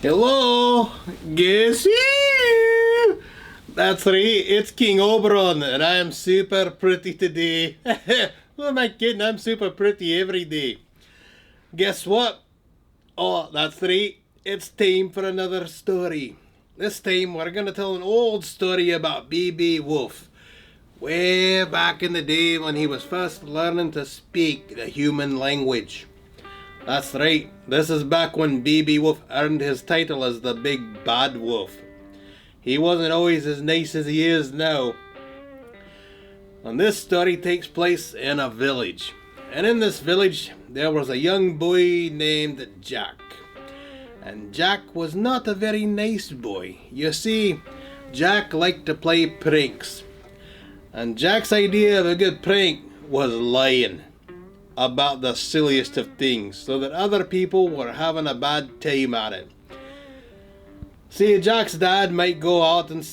Hello, guess who? That's right, it's King Oberon, and I am super pretty today. Who am I kidding? I'm super pretty every day. Guess what? Oh, that's right, it's time for another story. This time we're gonna tell an old story about BB Wolf. Way back in the day when he was first learning to speak the human language. That's right, this is back when BB Wolf earned his title as the Big Bad Wolf. He wasn't always as nice as he is now. And this story takes place in a village. And in this village, there was a young boy named Jack. And Jack was not a very nice boy. You see, Jack liked to play pranks. And Jack's idea of a good prank was lying about the silliest of things so that other people were having a bad time at it. See, Jack's dad might go out and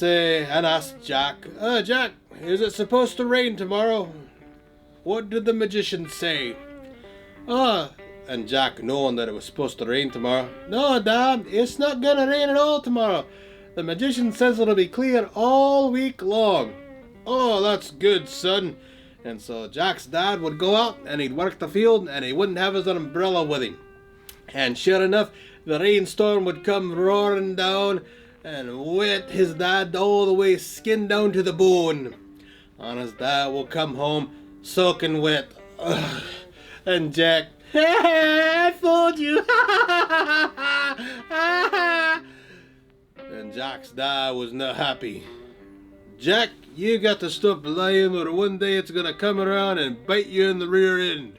ask Jack, Jack, is it supposed to rain tomorrow? What did the magician say? And Jack, knowing that it was supposed to rain tomorrow, no, Dad, it's not gonna rain at all tomorrow. The magician says it'll be clear all week long. Oh, that's good, son. And so Jack's dad would go out and he'd work the field and he wouldn't have his umbrella with him. And sure enough, the rainstorm would come roaring down and wet his dad all the way skin down to the bone. And his dad will come home soaking wet. Ugh. And Jack, I fooled you. And Jack's dad was not happy. Jack, you got to stop lying or one day it's gonna come around and bite you in the rear end.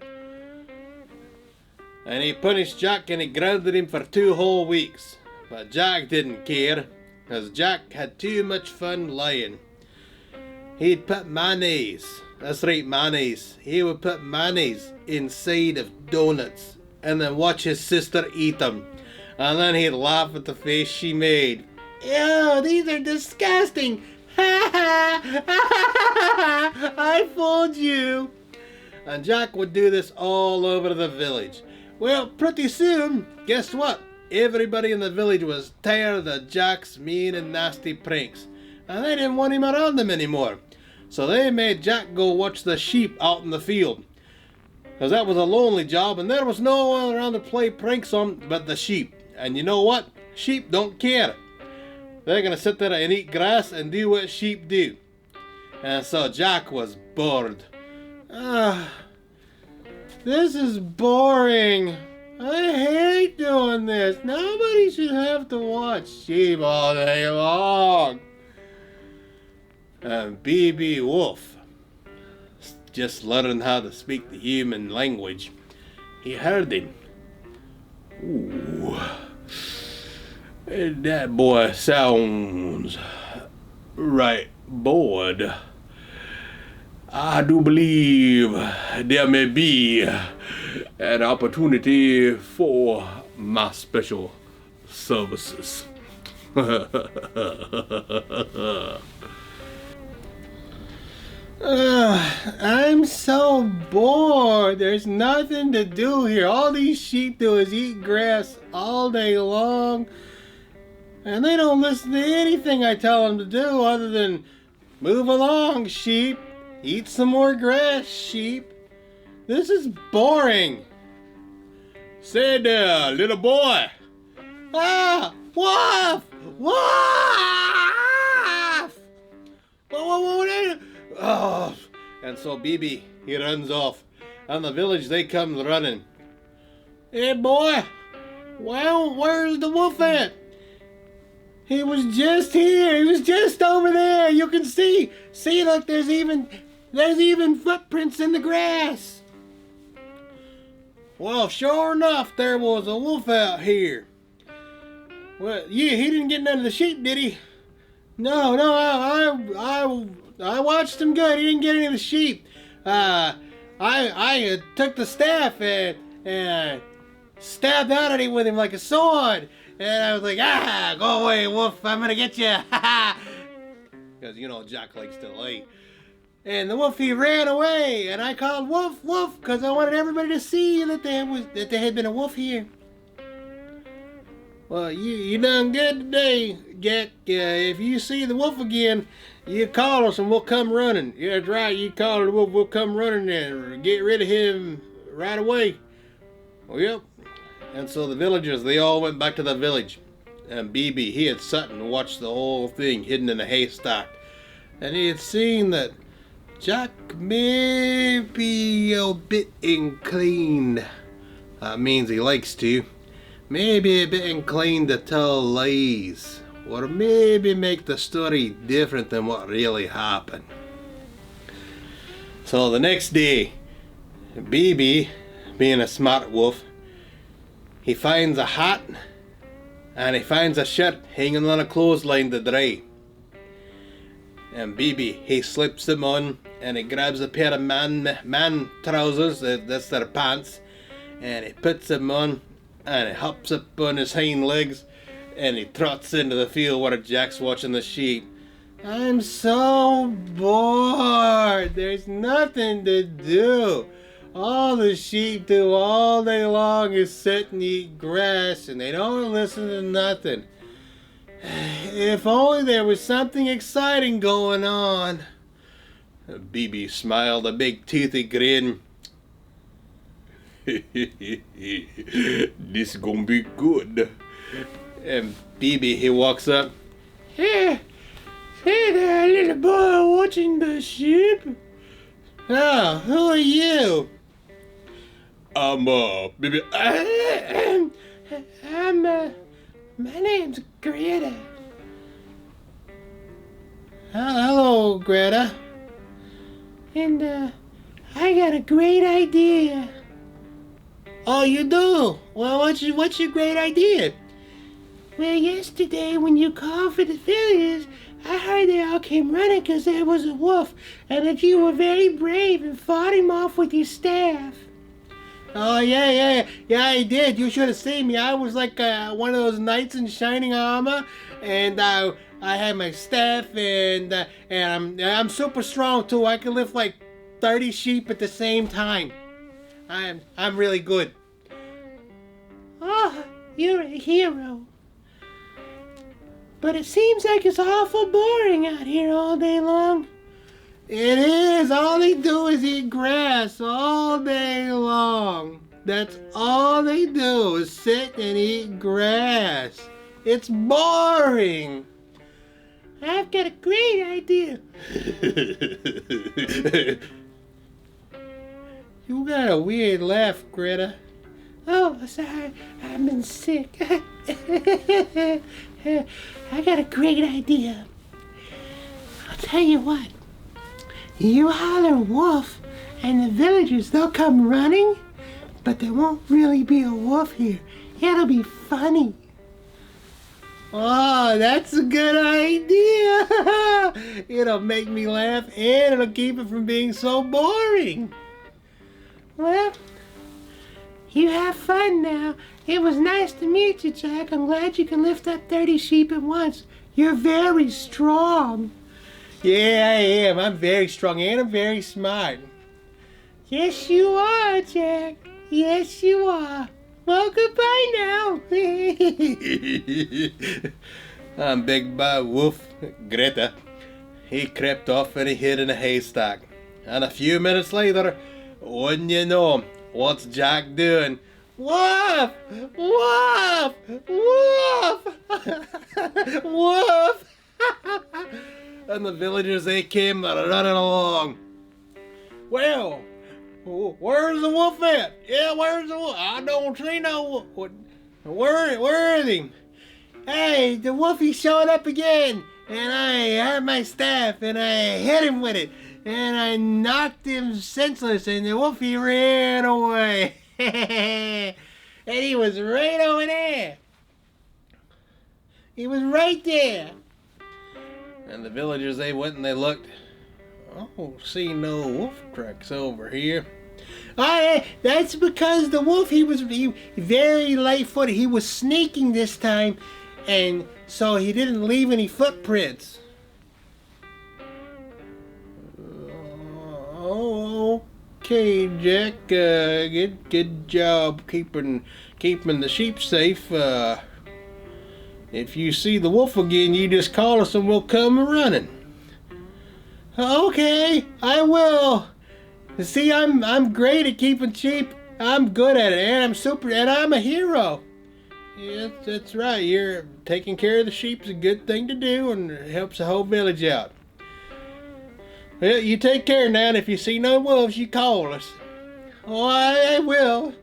And he punished Jack and he grounded him for 2 whole weeks. But Jack didn't care, because Jack had too much fun lying. He'd put mayonnaise, that's right, mayonnaise. He would put mayonnaise inside of donuts and then watch his sister eat them. And then he'd laugh at the face she made. Ew, these are disgusting. I fooled you. And Jack would do this all over the village. Well, pretty soon, guess what? Everybody in the village was tired of Jack's mean and nasty pranks. And they didn't want him around them anymore. So they made Jack go watch the sheep out in the field. Because that was a lonely job and there was no one around to play pranks on but the sheep. And you know what? Sheep don't care. They're going to sit there and eat grass and do what sheep do. And so Jack was bored. This is boring. I hate doing this. Nobody should have to watch sheep all day long. And BB Wolf, just learning how to speak the human language, he heard him. Ooh. That boy sounds right bored. I do believe there may be an opportunity for my special services. I'm so bored. There's nothing to do here. All these sheep do is eat grass all day long. And they don't listen to anything I tell them to do other than move along, sheep. Eat some more grass, sheep. This is boring. Say there, little boy. Wolf! Wolf! What? Oh. And so BB, he runs off. And the village, they come running. Hey, boy. Well, where's the wolf at? He was just here. He was just over there. You can see. See, look, there's even footprints in the grass. Well, sure enough, there was a wolf out here. Well, yeah, he didn't get none of the sheep, did he? No, I watched him good. He didn't get any of the sheep. I took the staff and stabbed out at him with him like a sword. And I was like, go away, wolf, I'm gonna get you. Because, you know, Jack likes to lie. And the wolf, he ran away. And I called wolf, wolf, because I wanted everybody to see that there had been a wolf here. Well, you done good today, Jack. If you see the wolf again, you call us and we'll come running. Yeah, that's right. You call the wolf, we'll come running and get rid of him right away. Well, yep. And so the villagers, they all went back to the village. And BB, he had sat and watched the whole thing hidden in a haystack. And he had seen that Jack may be a bit inclined. That means he likes to. Maybe a bit inclined to tell lies. Or maybe make the story different than what really happened. So the next day, BB, being a smart wolf, he finds a hat and he finds a shirt hanging on a clothesline to dry. And BB, he slips them on and he grabs a pair of man trousers, that's their pants, and he puts them on and he hops up on his hind legs and he trots into the field where Jack's watching the sheep. I'm so bored. There's nothing to do. All the sheep do all day long is sit and eat grass, and they don't listen to nothing. If only there was something exciting going on. BB smiled a big toothy grin. This gonna be good. And BB, he walks up. Hey there, little boy watching the sheep. Oh, who are you? I'm BB. My name's Greta. Hello, Greta. And I got a great idea. Oh, you do? Well, what's your great idea? Well, yesterday when you called for the villagers, I heard they all came running because there was a wolf, and that you were very brave and fought him off with your staff. Oh, yeah, I did. You should have seen me. I was like one of those knights in shining armor, and I had my staff, and I'm super strong too. I can lift like 30 sheep at the same time. I'm really good. Oh, you're a hero. But it seems like it's awful boring out here all day long. It is. All they do is eat grass all day long. That's all they do is sit and eat grass. It's boring. I've got a great idea. You got a weird laugh, Greta. Oh, sorry. I've been sick. I got a great idea. I'll tell you what. You holler wolf, and the villagers, they'll come running, but there won't really be a wolf here. It'll be funny. Oh, that's a good idea. It'll make me laugh, and it'll keep it from being so boring. Well, you have fun now. It was nice to meet you, Jack. I'm glad you can lift up 30 sheep at once. You're very strong. Yeah, I am. I'm very strong and I'm very smart. Yes, you are, Jack. Yes, you are. Well, goodbye now. I'm Big Bad Wolf, Greta. He crept off and he hid in a haystack. And a few minutes later, wouldn't you know, what's Jack doing? Woof! Woof! Woof! Woof! And the villagers, they came running along. Well, where's the wolf at? Yeah, where's the wolf? I don't see no wolf. Where is he? Hey, the wolf, he showed up again. And I had my staff and I hit him with it. And I knocked him senseless and the wolf, he ran away. And he was right over there. He was right there. And the villagers, they went and they looked. Oh, see no wolf tracks over here. Oh, that's because the wolf, he was very light-footed. He was sneaking this time, and so he didn't leave any footprints. Oh, okay, Jack. Good job keeping the sheep safe. If you see the wolf again, you just call us and we'll come running. Okay, I will. See, I'm great at keeping sheep. I'm good at it, and I'm a hero. Yeah, that's right. You're taking care of the sheep is a good thing to do, and it helps the whole village out. Well, you take care now, and if you see no wolves, you call us. Oh, I will.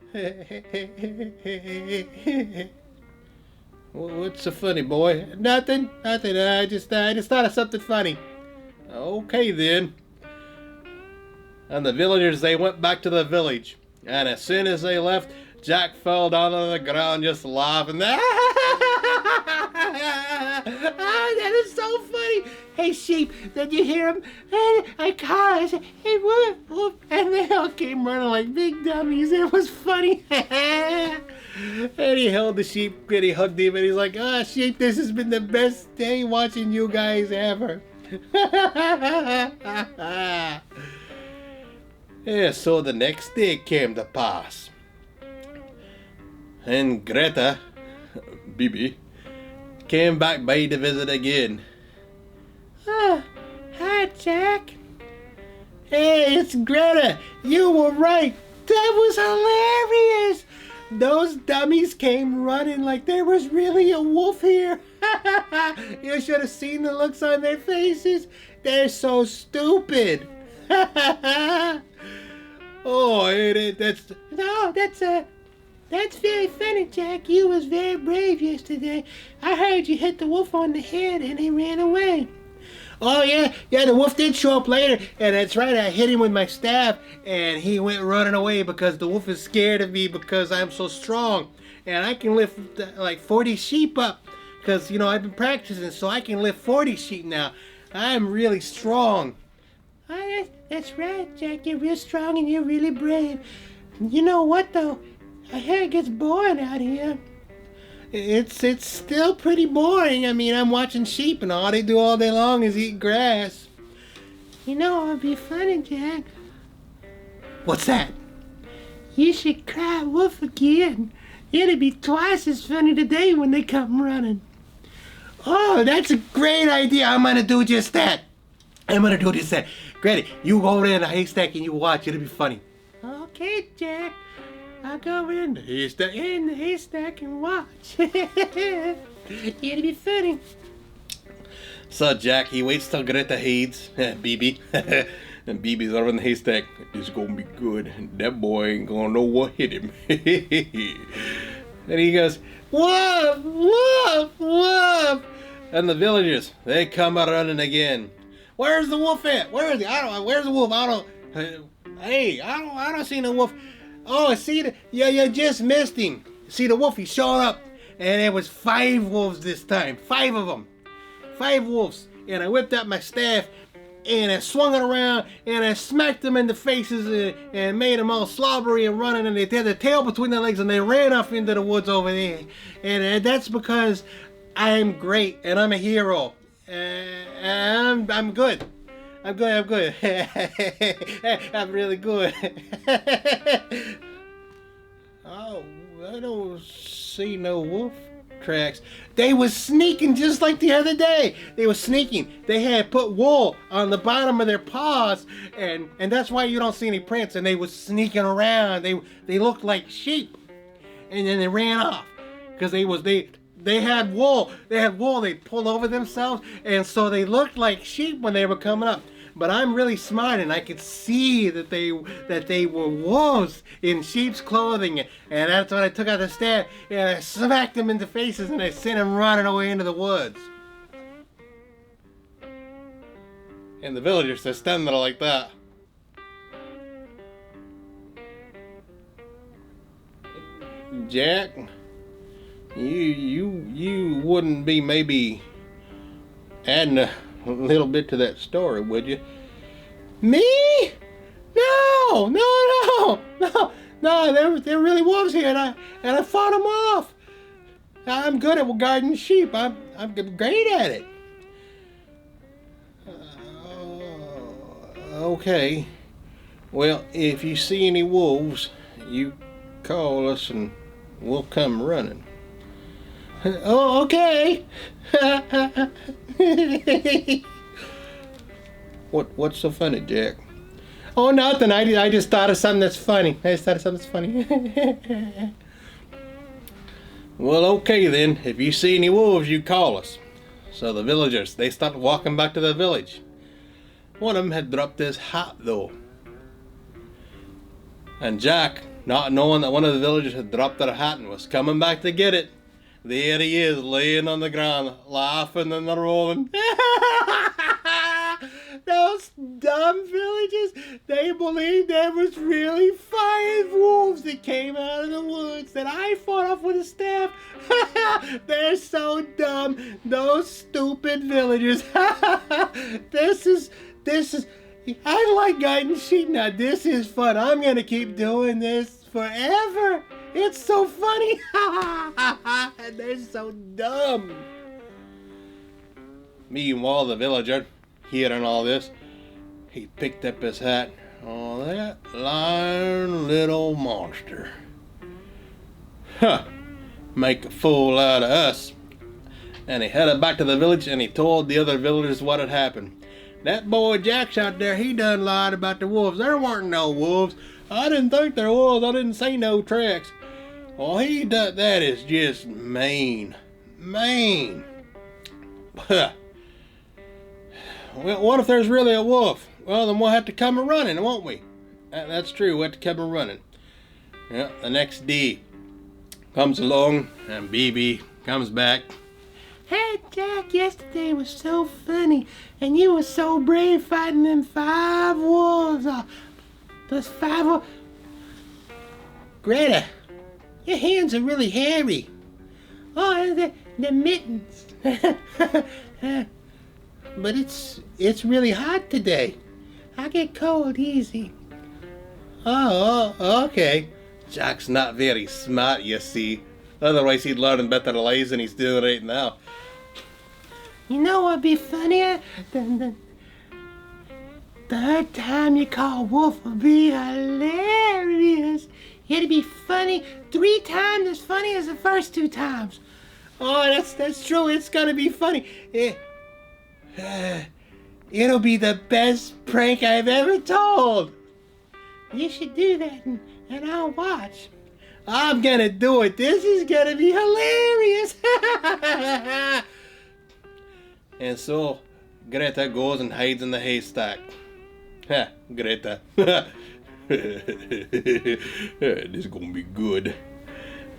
What's so funny, boy? Nothing. I just thought of something funny. Okay, then. And the villagers, they went back to the village. And as soon as they left, Jack fell down on the ground just laughing. That is so funny. Hey, sheep, did you hear him? I called. I said, hey, woof, woof. And they all came running like big dummies. It was funny. And he held the sheep and he hugged him and he's like, sheep, this has been the best day watching you guys ever. Yeah, so the next day came to pass. And Greta, Bibi, came back by to visit again. Hi, Jack. Hey, it's Greta. You were right. That was hilarious. Those dummies came running like there was really a wolf here. You should have seen the looks on their faces. They're so stupid. That's very funny, Jack. You was very brave yesterday. I heard you hit the wolf on the head and he ran away. Oh, yeah, the wolf did show up later, and that's right, I hit him with my staff, and he went running away because the wolf is scared of me because I'm so strong, and I can lift like 40 sheep up, because, I've been practicing, so I can lift 40 sheep now. I'm really strong. Oh, that's right, Jack, you're real strong and you're really brave. You know what, though? I hear it gets boring out here. It's still pretty boring. I mean, I'm watching sheep and all they do all day long is eat grass. It'd be funny, Jack. What's that? You should cry wolf again. It'll be twice as funny today when they come running. Oh, that's a great idea. I'm going to do just that. Granny, you go over there in the haystack and you watch. It'll be funny. Okay, Jack. I'll go over in the haystack and watch. It'll be funny. So Jack, he waits till Greta hides, Bibi, and Bibi's over in the haystack. It's gonna be good. That boy ain't gonna know what hit him. And he goes, woof, woof, woof. And the villagers, they come out running again. Where's the wolf at? Where is he? Where's the wolf? I don't see no wolf. Oh, you just missed him. See the wolf, he showed up. And it was 5 wolves this time. 5 of them. 5 wolves. And I whipped out my staff and I swung it around and I smacked them in the faces and made them all slobbery and running, and they had their tail between their legs and they ran off into the woods over there. And that's because I'm great and I'm a hero. I'm good. I'm good. I'm really good. Oh, I don't see no wolf tracks. They was sneaking just like the other day. They were sneaking. They had put wool on the bottom of their paws, and that's why you don't see any prints. And they was sneaking around. They looked like sheep, and then they ran off because they had wool. They pulled over themselves, and so they looked like sheep when they were coming up. But I'm really smart, and I could see that they were wolves in sheep's clothing, and that's when I took out the staff and I smacked them in the faces and I sent them running away into the woods. And the villagers, they're standing there like that. Jack, you wouldn't be maybe adding a little bit to that story, would you? Me? No, there really wolves here, and I fought them off. I'm good at guarding sheep. I'm great at it. Okay. Well, if you see any wolves, you call us and we'll come running. Oh, okay. What's so funny, Jack? Oh, nothing. I just thought of something that's funny. Well, okay then. If you see any wolves, you call us. So the villagers, they started walking back to the village. One of them had dropped his hat though. And Jack, not knowing that one of the villagers had dropped their hat and was coming back to get it, there he is, laying on the ground, laughing and rolling. Those dumb villagers, they believed there was really 5 wolves that came out of the woods that I fought off with a staff. They're so dumb, those stupid villagers. This is, I like guiding sheep now. This is fun. I'm gonna keep doing this forever. It's so funny. They're so dumb. Meanwhile, the villager, hearing all this, he picked up his hat. Oh, that lying little monster. Huh. Make a fool out of us. And he headed back to the village and he told the other villagers what had happened. That boy Jack's out there, he done lied about the wolves. There weren't no wolves. I didn't think there was. I didn't see no tracks. Well, he done, that is just mean. Mean. Well, what if there's really a wolf? Well, then we'll have to come a-running, won't we? That's true, we'll have to come a-running. Yeah, the next day comes along and BB comes back. Hey, Jack, yesterday was so funny, and you were so brave fighting them 5 wolves. Those 5 wolves. Greta, your hands are really hairy. Oh, the mittens. But it's really hot today. I get cold easy. Oh, okay. Jack's not very smart, you see. Otherwise he'd learn better lies than he's doing right now. You know what'd be funnier than the third time you call wolf would be hilarious. It'd be funny 3 times as funny as the first 2 times. Oh, that's true. It's gonna be funny. It'll be the best prank I've ever told. You should do that and I'll watch. I'm gonna do it. This is gonna be hilarious. And so Greta goes and hides in the haystack. Ha, Greta. This is gonna be good.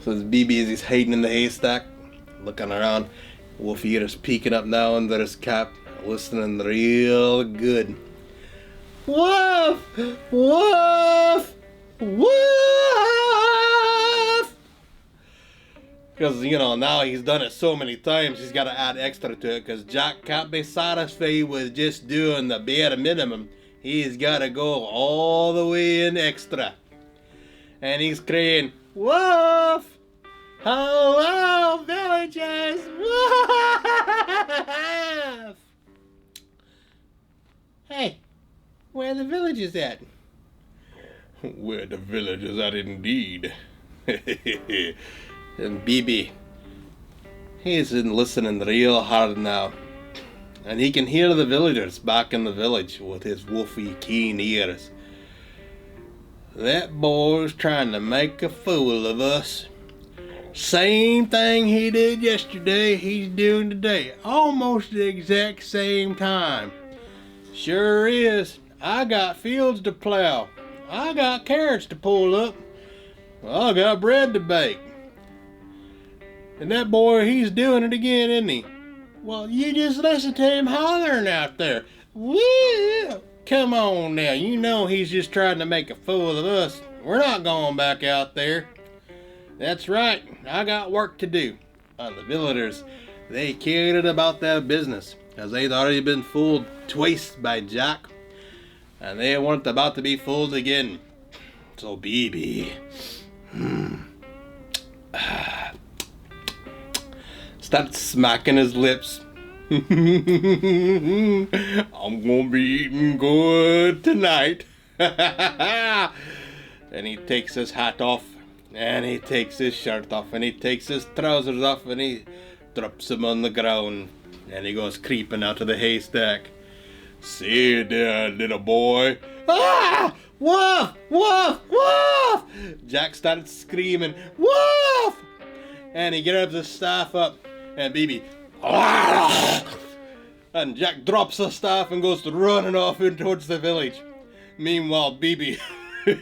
So as BB is hiding in the haystack, looking around, Wolf Eater's peeking up now under his cap, listening real good. Woof! Woof! Woof! Because, you know, now he's done it so many times, he's got to add extra to it, because Jack can't be satisfied with just doing the bare minimum. He's got to go all the way in extra. And he's crying, Woof! Hello, villagers! Woof! Hey, where are the villagers at? Where the villagers at indeed. And BB, he's listening real hard now. And he can hear the villagers back in the village with his wolfy keen ears. That boy's trying to make a fool of us. Same thing he did yesterday, he's doing today. Almost the exact same time. Sure is. I got fields to plow. I got carrots to pull up. I got bread to bake. And that boy, he's doing it again, isn't he? Well, you just listen to him hollering out there. Woo! Come on now, you know he's just trying to make a fool of us. We're not going back out there. That's right, I got work to do. The villagers, they cared about their business, because they'd already been fooled twice by Jack. And they weren't about to be fooled again. So BB, start smacking his lips. I'm gonna be eating good tonight. And he takes his hat off And he takes his shirt off, and he takes his trousers off, and he drops them on the ground. And he goes creeping out of the haystack. See there, little boy. Ah! Wolf! Wolf! Wolf! Jack started screaming, Wolf! And he grabs his staff up, and Bibi, and Jack drops the staff and goes running off in towards the village. Meanwhile, Bibi, ooh-wee,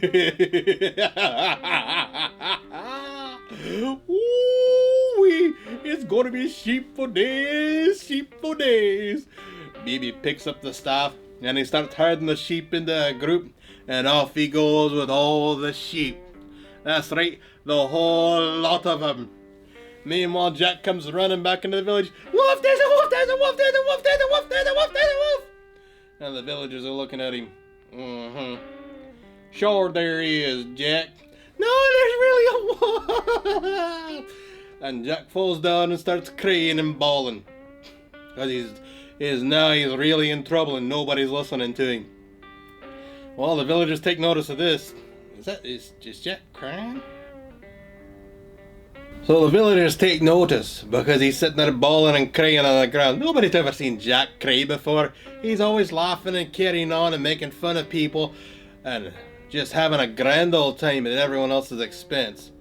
it's gonna be sheep for days, sheep for days. Bibi picks up the staff and he starts herding the sheep into a group, and off he goes with all the sheep. That's right, the whole lot of them. Meanwhile, Jack comes running back into the village. Wolf, there's a wolf, there's a wolf, there's a wolf, there's a wolf, there's a wolf, there's a wolf. And the villagers are looking at him. Sure there is, Jack. No, there's really a wolf. And Jack falls down and starts crying and bawling. Because he's really in trouble and nobody's listening to him. Well, the villagers take notice of this. Is Jack crying? So the villagers take notice because he's sitting there bawling and crying on the ground. Nobody's ever seen Jack cry before. He's always laughing and carrying on and making fun of people and just having a grand old time at everyone else's expense.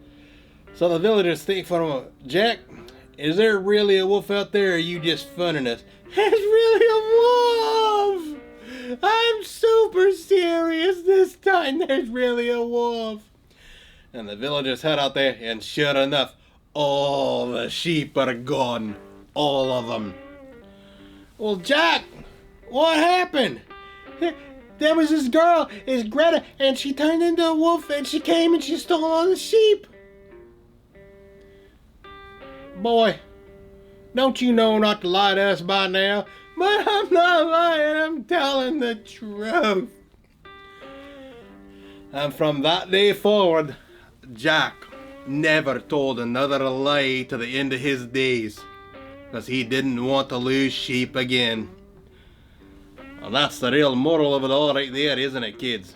So the villagers think for him, Jack, is there really a wolf out there, or are you just funning us? There's really a wolf! I'm super serious this time, there's really a wolf. And the villagers head out there, and sure enough, all the sheep are gone. All of them. Well, Jack, what happened? There was this girl, it's Greta, and she turned into a wolf, and she came and she stole all the sheep. Boy, don't you know not to lie to us by now? But I'm not lying, I'm telling the truth. And from that day forward, Jack never told another lie to the end of his days, because he didn't want to lose sheep again. And that's the real moral of it all right there, isn't it, kids?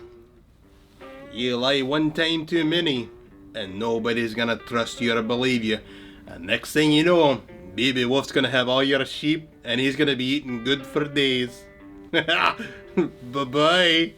You lie one time too many, and nobody's gonna trust you or believe you. And next thing you know, Baby Wolf's gonna have all your sheep, and he's gonna be eating good for days. Bye-bye.